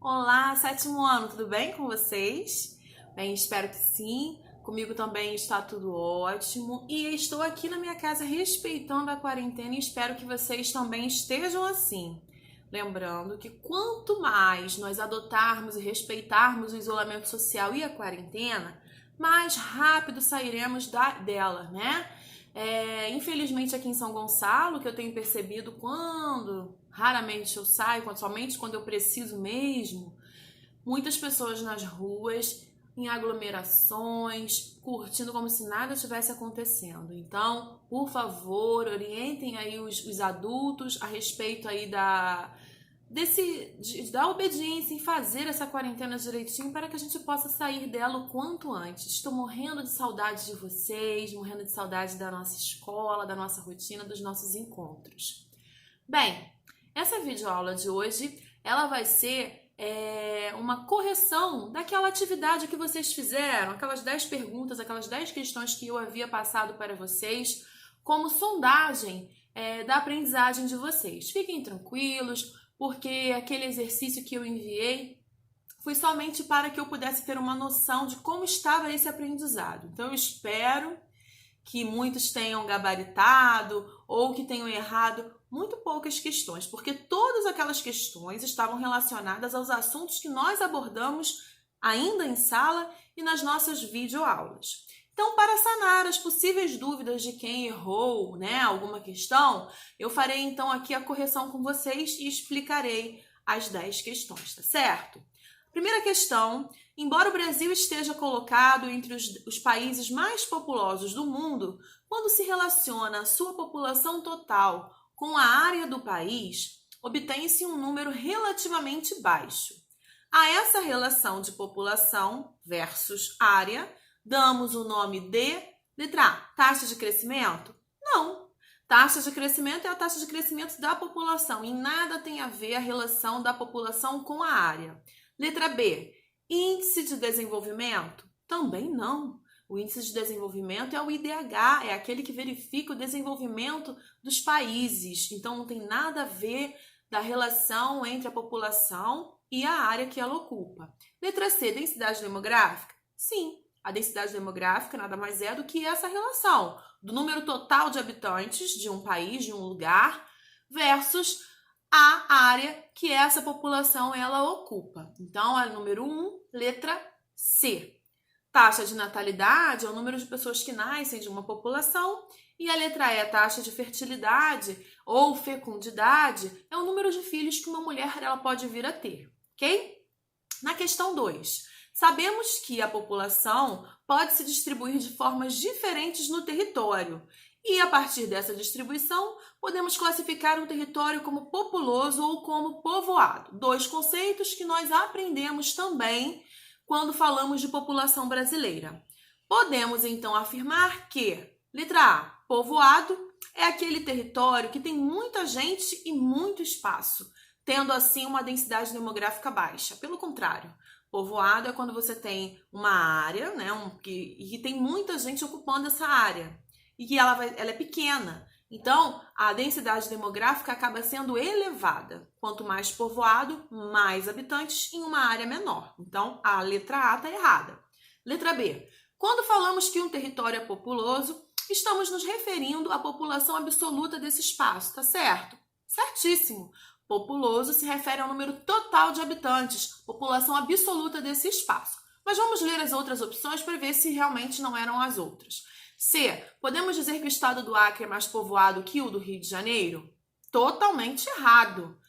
Olá, sétimo ano, tudo bem com vocês? Bem, espero que sim. Comigo também está tudo ótimo. E estou aqui na minha casa respeitando a quarentena e espero que vocês também estejam assim. Lembrando que quanto mais nós adotarmos e respeitarmos o isolamento social e a quarentena, mais rápido sairemos dela, né? Infelizmente aqui em São Gonçalo, que eu tenho percebido raramente eu saio, somente quando eu preciso mesmo, muitas pessoas nas ruas, em aglomerações, curtindo como se nada estivesse acontecendo. Então, por favor, orientem aí os adultos a respeito aí da obediência em fazer essa quarentena direitinho para que a gente possa sair dela o quanto antes. Estou morrendo de saudade de vocês, morrendo de saudade da nossa escola, da nossa rotina, dos nossos encontros. Bem, essa videoaula de hoje, ela vai ser uma correção daquela atividade que vocês fizeram, aquelas 10 perguntas, aquelas 10 questões que eu havia passado para vocês como sondagem da aprendizagem de vocês. Fiquem tranquilos, porque aquele exercício que eu enviei foi somente para que eu pudesse ter uma noção de como estava esse aprendizado. Então, eu espero que muitos tenham gabaritado ou que tenham errado muito poucas questões, porque todas aquelas questões estavam relacionadas aos assuntos que nós abordamos ainda em sala e nas nossas videoaulas. Então, para sanar as possíveis dúvidas de quem errou, alguma questão, eu farei então aqui a correção com vocês e explicarei as 10 questões, tá certo? Primeira questão: embora o Brasil esteja colocado entre os países mais populosos do mundo, quando se relaciona a sua população total com a área do país, obtém-se um número relativamente baixo. A essa relação de população versus área, damos o nome de letra A, taxa de crescimento? Não. Taxa de crescimento é a taxa de crescimento da população e nada tem a ver a relação da população com a área. Letra B, índice de desenvolvimento? Também não. O índice de desenvolvimento é o IDH, é aquele que verifica o desenvolvimento dos países. Então, não tem nada a ver da relação entre a população e a área que ela ocupa. Letra C, densidade demográfica? Sim, a densidade demográfica nada mais é do que essa relação do número total de habitantes de um país, de um lugar, versus a área que essa população ela ocupa. Então, a número 1, letra C. Taxa de natalidade é o número de pessoas que nascem de uma população. E a letra E, taxa de fertilidade ou fecundidade, é o número de filhos que uma mulher ela pode vir a ter, ok? Na questão 2, sabemos que a população pode se distribuir de formas diferentes no território. E a partir dessa distribuição, podemos classificar um território como populoso ou como povoado. 2 conceitos que nós aprendemos também quando falamos de população brasileira. Podemos então afirmar que, letra A, povoado é aquele território que tem muita gente e muito espaço, tendo assim uma densidade demográfica baixa. Pelo contrário, povoado é quando você tem uma área, que tem muita gente ocupando essa área e que ela é pequena. Então, a densidade demográfica acaba sendo elevada. Quanto mais povoado, mais habitantes em uma área menor. Então, a letra A está errada. Letra B. Quando falamos que um território é populoso, estamos nos referindo à população absoluta desse espaço, tá certo? Certíssimo. Populoso se refere ao número total de habitantes, população absoluta desse espaço. Mas vamos ler as outras opções para ver se realmente não eram as outras. C. Podemos dizer que o estado do Acre é mais povoado que o do Rio de Janeiro? Totalmente errado.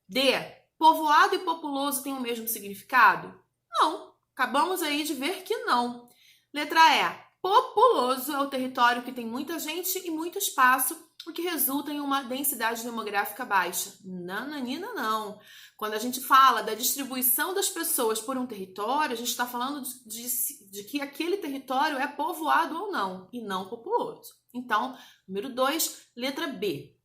D. Povoado e populoso têm o mesmo significado? Não. Acabamos aí de ver que não. Letra E. Populoso é o território que tem muita gente e muito espaço, o que resulta em uma densidade demográfica baixa. Nananina, não. Quando a gente fala da distribuição das pessoas por um território, a gente está falando de que aquele território é povoado ou não, e não populoso. Então, número 2, letra B.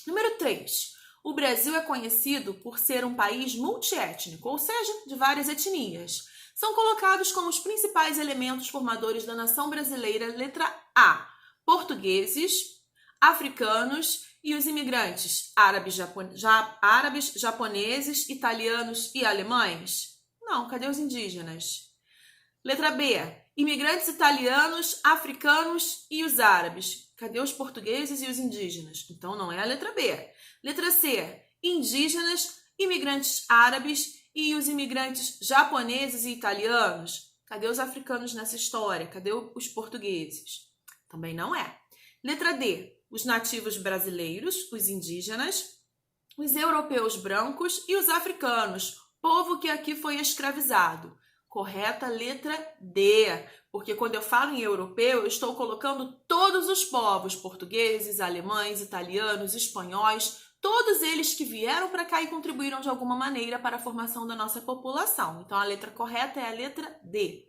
Número 3. O Brasil é conhecido por ser um país multiétnico, ou seja, de várias etnias. São colocados como os principais elementos formadores da nação brasileira, letra A, portugueses, africanos E os imigrantes árabes, japoneses, italianos e alemães? Não, cadê os indígenas? Letra B, imigrantes italianos, africanos e os árabes? Cadê os portugueses e os indígenas? Então não é a letra B. Letra C, indígenas, imigrantes árabes e os imigrantes japoneses e italianos? Cadê os africanos nessa história? Cadê os portugueses? Também não é. Letra D, os nativos brasileiros, os indígenas, os europeus brancos e os africanos, povo que aqui foi escravizado. Correta letra D, porque quando eu falo em europeu, eu estou colocando todos os povos, portugueses, alemães, italianos, espanhóis, todos eles que vieram para cá e contribuíram de alguma maneira para a formação da nossa população. Então, a letra correta é a letra D.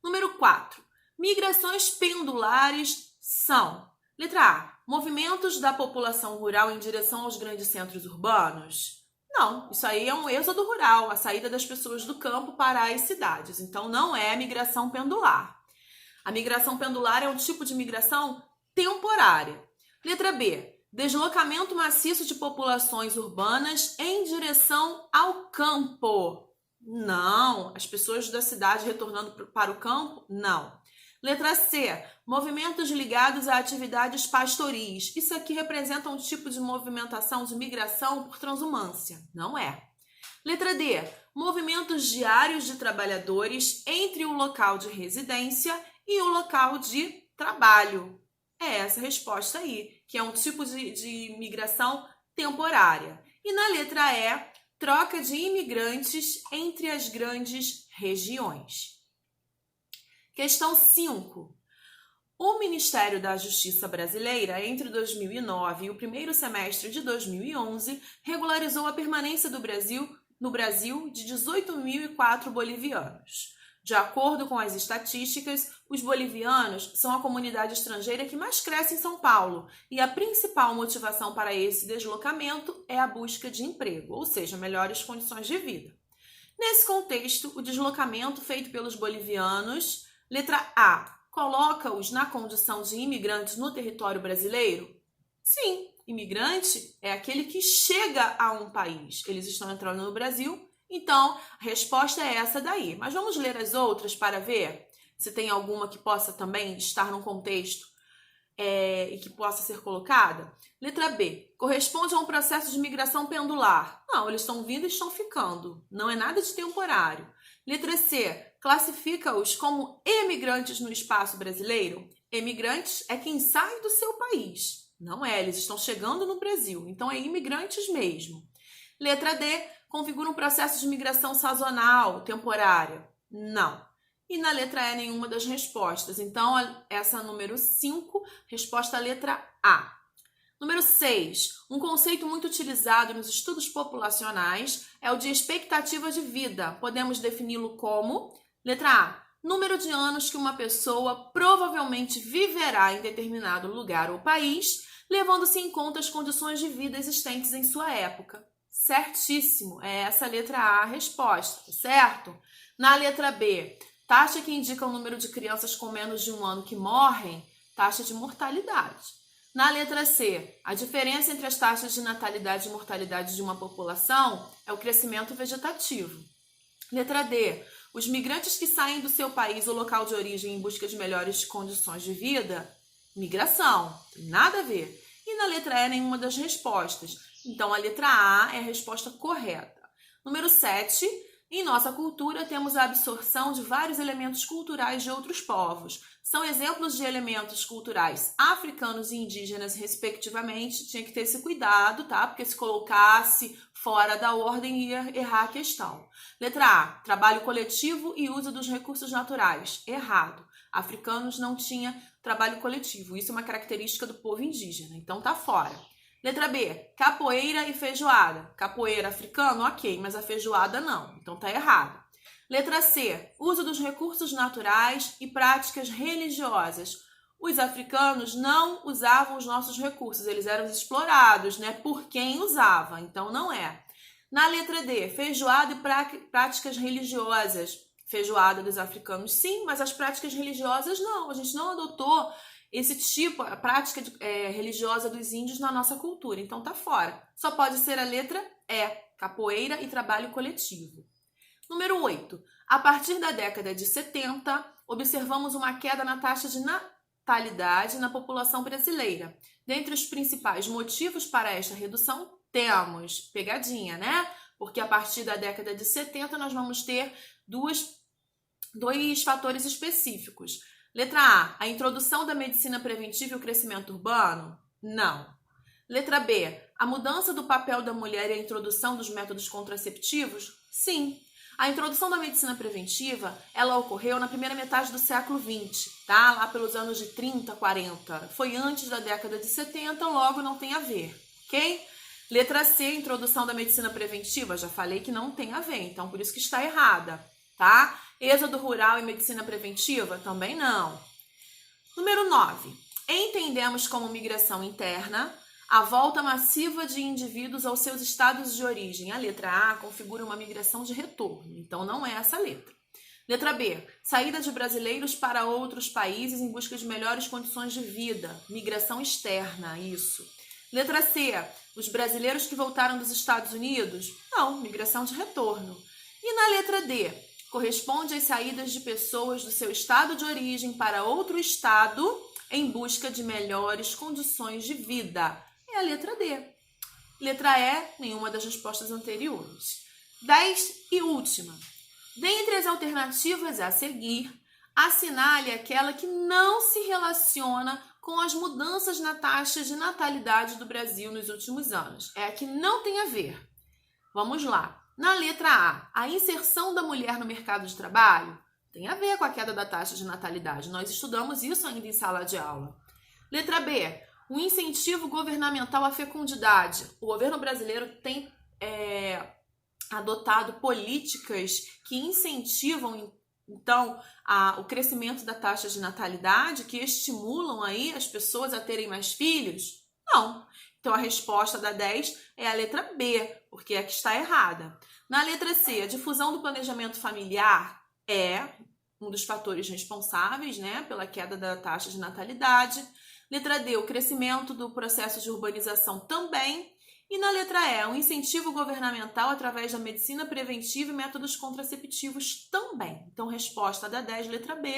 Número 4. Migrações pendulares são: letra A, movimentos da população rural em direção aos grandes centros urbanos? Não, isso aí é um êxodo rural, a saída das pessoas do campo para as cidades. Então, não é migração pendular. A migração pendular é um tipo de migração temporária. Letra B, deslocamento maciço de populações urbanas em direção ao campo. Não, as pessoas da cidade retornando para o campo? Não. Letra C, movimentos ligados a atividades pastoris. Isso aqui representa um tipo de movimentação de migração por transumância. Não é. Letra D, movimentos diários de trabalhadores entre o local de residência e o local de trabalho. É essa a resposta aí, que é um tipo de migração temporária. E na letra E, troca de imigrantes entre as grandes regiões. Questão 5. O Ministério da Justiça brasileira, entre 2009 e o primeiro semestre de 2011, regularizou a permanência no Brasil de 18.004 bolivianos. De acordo com as estatísticas, os bolivianos são a comunidade estrangeira que mais cresce em São Paulo e a principal motivação para esse deslocamento é a busca de emprego, ou seja, melhores condições de vida. Nesse contexto, o deslocamento feito pelos bolivianos, letra A, coloca-os na condição de imigrantes no território brasileiro? Sim, imigrante é aquele que chega a um país. Eles estão entrando no Brasil, então a resposta é essa daí. Mas vamos ler as outras para ver se tem alguma que possa também estar num contexto e que possa ser colocada. Letra B, corresponde a um processo de migração pendular. Não, eles estão vindo e estão ficando. Não é nada de temporário. Letra C, classifica-os como emigrantes no espaço brasileiro. Emigrantes é quem sai do seu país. Não é, eles estão chegando no Brasil. Então, é imigrantes mesmo. Letra D, configura um processo de migração sazonal, temporária. Não. E na letra E, nenhuma das respostas. Então, essa número 5, resposta à letra A. Número 6. Um conceito muito utilizado nos estudos populacionais é o de expectativa de vida. Podemos defini-lo como: letra A, número de anos que uma pessoa provavelmente viverá em determinado lugar ou país, levando-se em conta as condições de vida existentes em sua época. Certíssimo, é essa a letra A a resposta, certo? Na letra B, taxa que indica o número de crianças com menos de 1 ano que morrem, taxa de mortalidade. Na letra C, a diferença entre as taxas de natalidade e mortalidade de uma população é o crescimento vegetativo. Letra D, os migrantes que saem do seu país ou local de origem em busca de melhores condições de vida, migração, tem nada a ver. E na letra E, nenhuma das respostas. Então, a letra A é a resposta correta. Número 7, em nossa cultura temos a absorção de vários elementos culturais de outros povos. São exemplos de elementos culturais africanos e indígenas, respectivamente. Tinha que ter esse cuidado, tá? Porque se colocasse fora da ordem ia errar a questão. Letra A, trabalho coletivo e uso dos recursos naturais. Errado. Africanos não tinha trabalho coletivo. Isso é uma característica do povo indígena. Então tá fora. Letra B, capoeira e feijoada. Capoeira africano, ok, mas a feijoada não. Então tá errado. Letra C, uso dos recursos naturais e práticas religiosas. Os africanos não usavam os nossos recursos, eles eram explorados, né? Por quem usava, então não é. Na letra D, feijoada e práticas religiosas. Feijoada dos africanos sim, mas as práticas religiosas não. A gente não adotou esse tipo, a prática religiosa dos índios na nossa cultura. Então tá fora. Só pode ser a letra E, capoeira e trabalho coletivo. Número 8. A partir da década de 70, observamos uma queda na taxa de natalidade na população brasileira. Dentre os principais motivos para esta redução, temos pegadinha, né? Porque a partir da década de 70 nós vamos ter dois fatores específicos. Letra A, a introdução da medicina preventiva e o crescimento urbano? Não. Letra B, a mudança do papel da mulher e a introdução dos métodos contraceptivos? Sim. A introdução da medicina preventiva, ela ocorreu na primeira metade do século XX, tá? Lá pelos anos de 30, 40. Foi antes da década de 70, logo não tem a ver, ok? Letra C, introdução da medicina preventiva, já falei que não tem a ver, então por isso que está errada, tá? Êxodo rural e medicina preventiva? Também não. Número 9. Entendemos como migração interna a volta massiva de indivíduos aos seus estados de origem. A letra A configura uma migração de retorno, então não é essa letra. Letra B, saída de brasileiros para outros países em busca de melhores condições de vida. Migração externa, isso. Letra C, os brasileiros que voltaram dos Estados Unidos? Não, migração de retorno. E na letra D, corresponde às saídas de pessoas do seu estado de origem para outro estado em busca de melhores condições de vida. É a letra D. Letra E, nenhuma das respostas anteriores. 10 e última. Dentre as alternativas a seguir, assinale aquela que não se relaciona com as mudanças na taxa de natalidade do Brasil nos últimos anos. É a que não tem a ver. Vamos lá. Na letra A inserção da mulher no mercado de trabalho tem a ver com a queda da taxa de natalidade. Nós estudamos isso ainda em sala de aula. Letra B, o incentivo governamental à fecundidade. O governo brasileiro tem adotado políticas que incentivam, então, o crescimento da taxa de natalidade, que estimulam aí as pessoas a terem mais filhos? Não. Então, a resposta da 10 é a letra B, porque é a que está errada. Na letra C, a difusão do planejamento familiar é um dos fatores responsáveis, né, pela queda da taxa de natalidade. Letra D, o crescimento do processo de urbanização também. E na letra E, um incentivo governamental através da medicina preventiva e métodos contraceptivos também. Então, resposta da 10, letra B,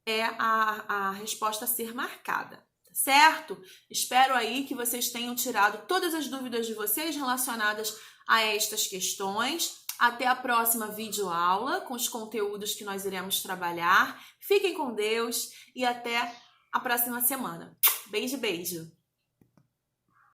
é a resposta a ser marcada. Certo? Espero aí que vocês tenham tirado todas as dúvidas de vocês relacionadas a estas questões. Até a próxima videoaula com os conteúdos que nós iremos trabalhar. Fiquem com Deus e até a próxima semana. Beijo, beijo!